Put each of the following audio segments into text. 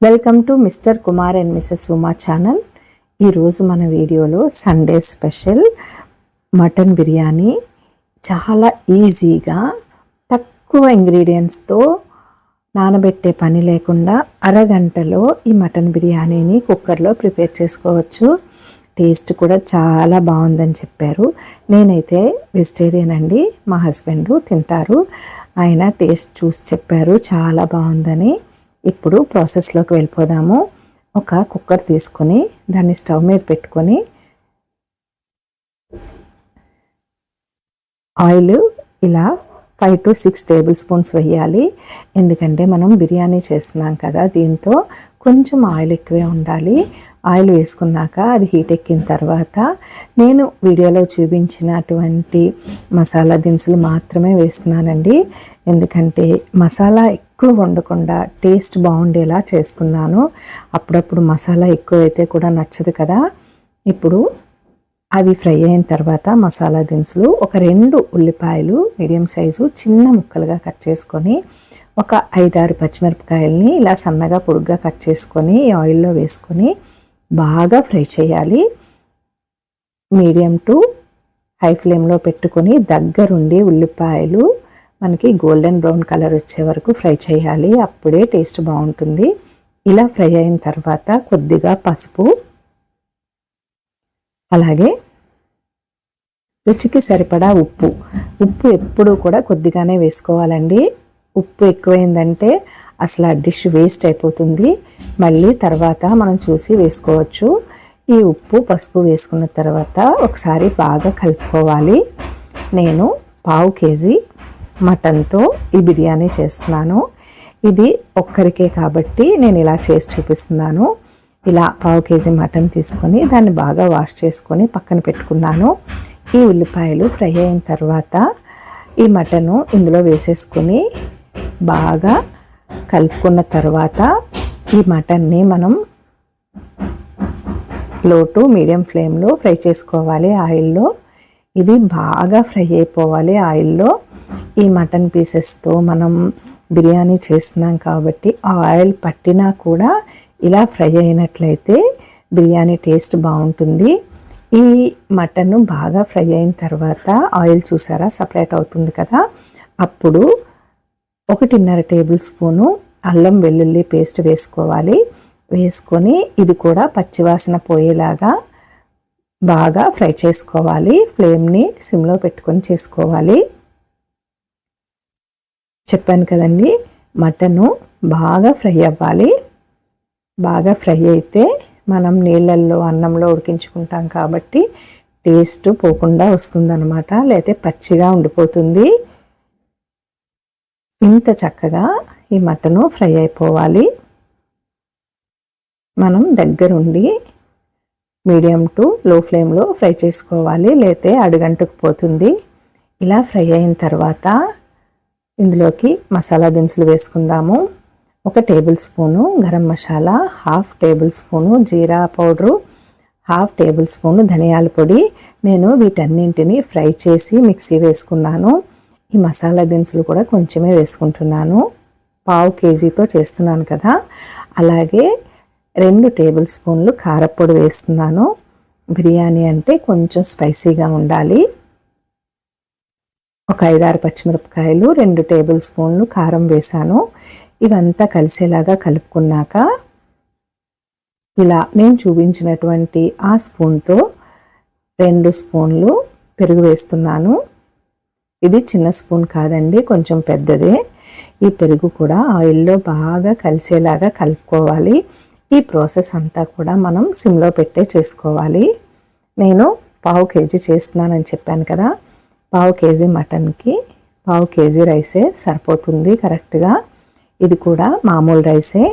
Welcome to mister Kumar and Mrs Uma channel. ఈరోజు మన వీడియోలో సండే స్పెషల్ మటన్ బిర్యానీ చాలా ఈజీగా తక్కువ ఇంగ్రీడియంట్స్తో నానబెట్టే పని లేకుండా అరగంటలో ఈ మటన్ బిర్యానీని కుక్కర్లో ప్రిపేర్ చేసుకోవచ్చు. టేస్ట్ కూడా చాలా బాగుందని చెప్పారు. నేనైతే వెజిటేరియన్ అండి, మా హస్బెండ్ తింటారు. ఆయన టేస్ట్ చూసి చెప్పారు చాలా బాగుందని. ఇప్పుడు ప్రాసెస్లోకి వెళ్ళిపోదాము. ఒక కుక్కర్ తీసుకొని దాన్ని స్టవ్ మీద పెట్టుకొని ఆయిల్ ఇలా 5 to 6 టేబుల్ స్పూన్స్ వేయాలి. ఎందుకంటే మనం బిర్యానీ చేస్తున్నాం కదా, దీంతో కొంచెం ఆయిల్ ఎక్కువే ఉండాలి. ఆయిల్ వేసుకున్నాక అది హీట్ ఎక్కిన తర్వాత నేను వీడియోలో చూపించినటువంటి మసాలా దినుసులు మాత్రమే వేస్తున్నానండి. ఎందుకంటే మసాలా ఎక్కువ వండకుండా టేస్ట్ బాగుండేలా చేస్తున్నాను. అప్పుడప్పుడు మసాలా ఎక్కువైతే కూడా నచ్చదు కదా. ఇప్పుడు అవి ఫ్రై అయిన తర్వాత మసాలా దినుసులు ఒక 2 ఉల్లిపాయలు మీడియం సైజు చిన్న ముక్కలుగా కట్ చేసుకొని, ఒక 5-6 పచ్చిమిరపకాయలని ఇలా సన్నగా పొడుగ్గా కట్ చేసుకొని ఆయిల్లో వేసుకొని బాగా ఫ్రై చేయాలి. మీడియం టు హై ఫ్లేమ్లో పెట్టుకొని దగ్గరుండి ఉల్లిపాయలు మనకి గోల్డెన్ బ్రౌన్ కలర్ వచ్చే వరకు ఫ్రై చేయాలి. అప్పుడే టేస్ట్ బాగుంటుంది. ఇలా ఫ్రై అయిన తర్వాత కొద్దిగా పసుపు, అలాగే రుచికి సరిపడా ఉప్పు ఎప్పుడూ కూడా కొద్దిగానే వేసుకోవాలండి. ఉప్పు ఎక్కువైందంటే అసలు ఆ డిష్ వేస్ట్ అయిపోతుంది. మళ్ళీ తర్వాత మనం చూసి వేసుకోవచ్చు. ఈ ఉప్పు పసుపు వేసుకున్న తర్వాత ఒకసారి బాగా కలుపుకోవాలి. నేను 1/2 కేజీ మటన్తో ఈ బిర్యానీ చేస్తున్నాను. ఇది ఒక్కరికే కాబట్టి నేను ఇలా చేసి చూపిస్తున్నాను. ఇలా 1/2 కేజీ మటన్ తీసుకొని దాన్ని బాగా వాష్ చేసుకొని పక్కన పెట్టుకున్నాను. ఈ ఉల్లిపాయలు ఫ్రై అయిన తర్వాత ఈ మటను ఇందులో వేసేసుకొని బాగా కలుపుకున్న తర్వాత ఈ మటన్ని మనం లో టు మీడియం ఫ్లేమ్లో ఫ్రై చేసుకోవాలి ఆయిల్లో. ఇది బాగా ఫ్రై అయిపోవాలి ఆయిల్లో. ఈ మటన్ పీసెస్తో మనం బిర్యానీ చేస్తున్నాం కాబట్టి ఆయిల్ పట్టినా కూడా ఇలా ఫ్రై అయినట్లయితే బిర్యానీ టేస్ట్ బాగుంటుంది. ఈ మటన్ బాగా ఫ్రై అయిన తర్వాత ఆయిల్ చూసారా సపరేట్ అవుతుంది కదా, అప్పుడు 1.5 టేబుల్ స్పూను అల్లం వెల్లుల్లి పేస్ట్ వేసుకోవాలి. వేసుకొని ఇది కూడా పచ్చివాసన పోయేలాగా బాగా ఫ్రై చేసుకోవాలి. ఫ్లేమ్ని సిమ్లో పెట్టుకొని చేసుకోవాలి. చెప్పాను కదండి, మటను బాగా ఫ్రై అవ్వాలి. బాగా ఫ్రై అయితే మనం నీళ్ళల్లో అన్నంలో ఉడికించుకుంటాం కాబట్టి టేస్ట్ పోకుండా వస్తుందన్నమాట, లేకపోతే పచ్చిగా ఉండిపోతుంది. ఇంత చక్కగా ఈ మటను ఫ్రై అయిపోవాలి. మనం దగ్గరుండి మీడియం టు లో ఫ్లేమ్లో ఫ్రై చేసుకోవాలి, లేతే అడుగంటుకుపోతుంది. ఇలా ఫ్రై అయిన తర్వాత ఇందులోకి మసాలా దినుసులు వేసుకుందాము. 1 tablespoon garam masala, 1/2 tablespoon jeera powder, 1/2 tablespoon ధనియాల పొడి. నేను వీటన్నింటినీ ఫ్రై చేసి మిక్సీ వేసుకున్నాను. ఈ మసాలా దినుసులు కూడా కొంచెమే వేసుకుంటున్నాను. 1/2 కేజీతో చేస్తున్నాను కదా. అలాగే 2 టేబుల్ స్పూన్లు కారపొడి వేస్తున్నాను. బిర్యానీ అంటే కొంచెం స్పైసీగా ఉండాలి. ఒక 5-6 పచ్చిమిరపకాయలు, 2 టేబుల్ స్పూన్లు కారం వేసాను. ఇవంతా కలిసేలాగా కలుపుకున్నాక ఇలా నేను చూపించినటువంటి ఆ స్పూన్తో 2 స్పూన్లు పెరుగు వేస్తున్నాను. ఇది చిన్న స్పూన్ కాదండి, కొంచెం పెద్దదే. ఈ పెరుగు కూడా ఆయిల్లో బాగా కలిసేలాగా కలుపుకోవాలి. ఈ ప్రాసెస్ అంతా కూడా మనం సిమ్లో పెట్టే చేసుకోవాలి. నేను 1/2 కేజీ చేస్తున్నానని చెప్పాను కదా, 1/2 కేజీ మటన్కి 1/2 కేజీ రైసే సరిపోతుంది కరెక్ట్గా. ఇది కూడా మామూలు రైసే.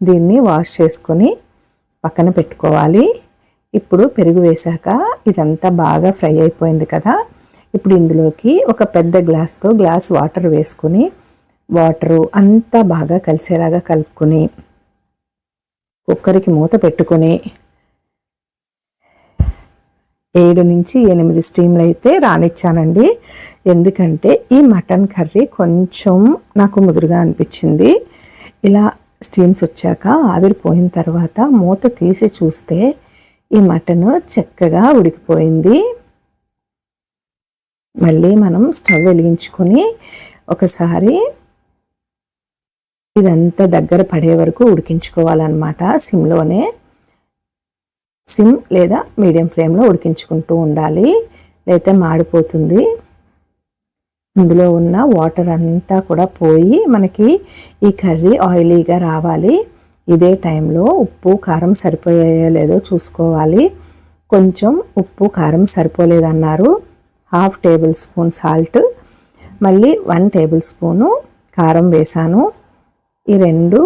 దీన్ని వాష్ చేసుకొని పక్కన పెట్టుకోవాలి. ఇప్పుడు పెరుగు వేశాక ఇదంతా బాగా ఫ్రై అయిపోయింది కదా. ఇప్పుడు ఇందులోకి ఒక పెద్ద గ్లాస్ వాటర్ వేసుకొని వాటరు అంతా బాగా కలిసేలాగా కలుపుకొని కుక్కర్కి మూత పెట్టుకొని 7 నుంచి 8 స్టీమ్లు అయితే రానిచ్చానండి. ఎందుకంటే ఈ మటన్ కర్రీ కొంచెం నాకు ముదురుగా అనిపించింది. ఇలా స్టీమ్స్ వచ్చాక ఆవిరిపోయిన తర్వాత మూత తీసి చూస్తే ఈ మటన్ చక్కగా ఉడికిపోయింది. మళ్ళీ మనం స్టవ్ వెలిగించుకొని ఒకసారి ఇదంతా దగ్గర పడే వరకు ఉడికించుకోవాలన్నమాట. సిమ్ లేదా మీడియం ఫ్లేమ్లో ఉడికించుకుంటూ ఉండాలి, లేకపోతే మాడిపోతుంది. ఇందులో ఉన్న వాటర్ అంతా కూడా పోయి మనకి ఈ కర్రీ ఆయిలీగా రావాలి. ఇదే టైంలో ఉప్పు కారం సరిపోయాయో లేదో చూసుకోవాలి. కొంచెం ఉప్పు కారం సరిపోలేదన్నారు, 1/2 టేబుల్ స్పూన్ సాల్ట్, మళ్ళీ 1 టేబుల్ స్పూను కారం వేసాను. ఈ రెండు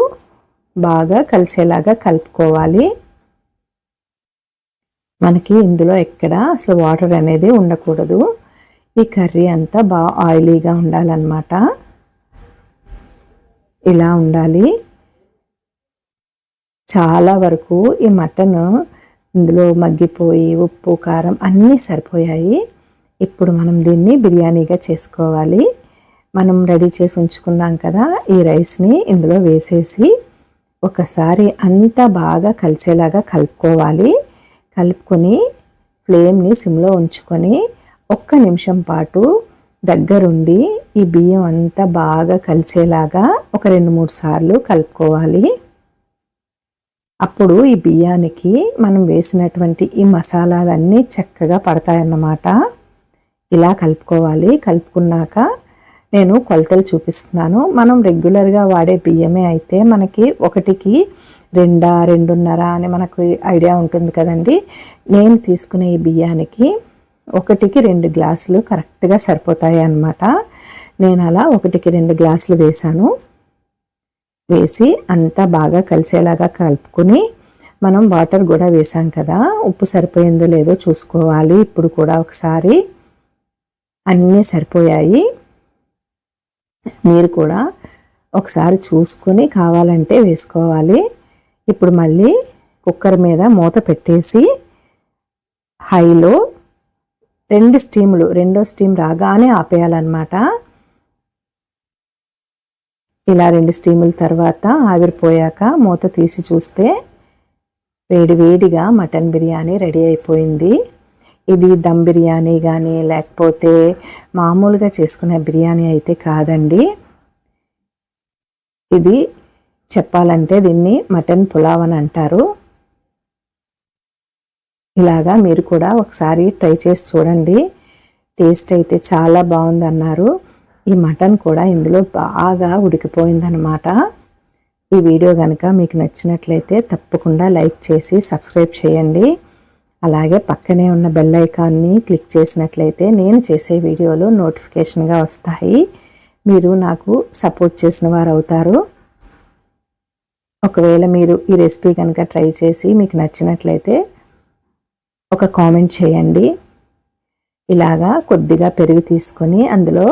బాగా కలిసేలాగా కలుపుకోవాలి. మనకి ఇందులో ఎక్కడ అసలు వాటర్ అనేది ఉండకూడదు. ఈ కర్రీ అంతా బాగా ఆయిలీగా ఉండాలన్నమాట. ఇలా ఉండాలి. చాలా వరకు ఈ మటన్ ఇందులో మగ్గిపోయి ఉప్పు కారం అన్నీ సరిపోయాయి. ఇప్పుడు మనం దీన్ని బిర్యానీగా చేసుకోవాలి. మనం రెడీ చేసి ఉంచుకున్నాం కదా, ఈ రైస్ని ఇందులో వేసేసి ఒకసారి అంతా బాగా కలిసేలాగా కలుపుకోవాలి. కలుపుకొని ఫ్లేమ్ని సిమ్లో ఉంచుకొని 1 నిమిషం పాటు దగ్గరుండి ఈ బియ్యం అంతా బాగా కలిసేలాగా ఒక 2-3 సార్లు కలుపుకోవాలి. అప్పుడు ఈ బియ్యానికి మనం వేసినటువంటి ఈ మసాలాలన్నీ చక్కగా పడతాయన్నమాట. ఇలా కలుపుకోవాలి. కలుపుకున్నాక నేను కొలతలు చూపిస్తున్నాను. మనం రెగ్యులర్గా వాడే బియ్యమే అయితే మనకి 1కి 2, 2.5 అని మనకు ఐడియా ఉంటుంది కదండి. నేను తీసుకునే ఈ బియ్యానికి 1కి 2 గ్లాసులు కరెక్ట్గా సరిపోతాయి అన్నమాట. నేను అలా 1కి 2 గ్లాసులు వేసాను. వేసి అంతా బాగా కలిసేలాగా కలుపుకొని మనం వాటర్ కూడా వేసాం కదా, ఉప్పు సరిపోయిందో లేదో చూసుకోవాలి. ఇప్పుడు కూడా ఒకసారి అన్నీ సరిపోయాయి. మీరు కూడా ఒకసారి చూసుకొని కావాలంటే వేసుకోవాలి. ఇప్పుడు మళ్ళీ కుక్కర్ మీద మూత పెట్టేసి హైలో 2 స్టీములు, రెండో స్టీమ్ రాగానే ఆపేయాలన్నమాట. ఇలా 2 స్టీముల తర్వాత ఆవిరిపోయాక మూత తీసి చూస్తే వేడివేడిగా మటన్ బిర్యానీ రెడీ అయిపోయింది. ఇది దమ్ బిర్యానీ కానీ లేకపోతే మామూలుగా చేసుకునే బిర్యానీ అయితే కాదండి. ఇది చెప్పాలంటే దీన్ని మటన్ పులావ్ అని అంటారు. ఇలాగా మీరు కూడా ఒకసారి ట్రై చేసి చూడండి. టేస్ట్ అయితే చాలా బాగుందన్నారు. ఈ మటన్ కూడా ఇందులో బాగా ఉడికిపోయిందనమాట. ఈ వీడియో కనుక మీకు నచ్చినట్లయితే తప్పకుండా లైక్ చేసి సబ్స్క్రైబ్ చేయండి. అలాగే పక్కనే ఉన్న బెల్ ఐకాన్ని క్లిక్ చేసినట్లయితే నేను చేసే వీడియోలు నోటిఫికేషన్గా వస్తాయి. మీరు నాకు సపోర్ట్ చేసిన వారు అవుతారు. ఒకవేళ మీరు ఈ రెసిపీ కనుక ట్రై చేసి మీకు నచ్చినట్లయితే ఒక కామెంట్ చేయండి. ఇలాగా కొద్దిగా పెరుగు తీసుకొని అందులో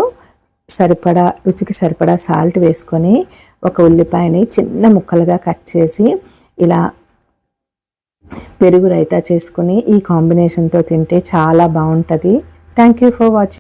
రుచికి సరిపడా సాల్ట్ వేసుకొని ఒక ఉల్లిపాయని చిన్న ముక్కలుగా కట్ చేసి ఇలా పెరుగు రైతా చేసుకుని ఈ కాంబినేషన్తో తింటే చాలా బాగుంటుంది. Thank you for watching.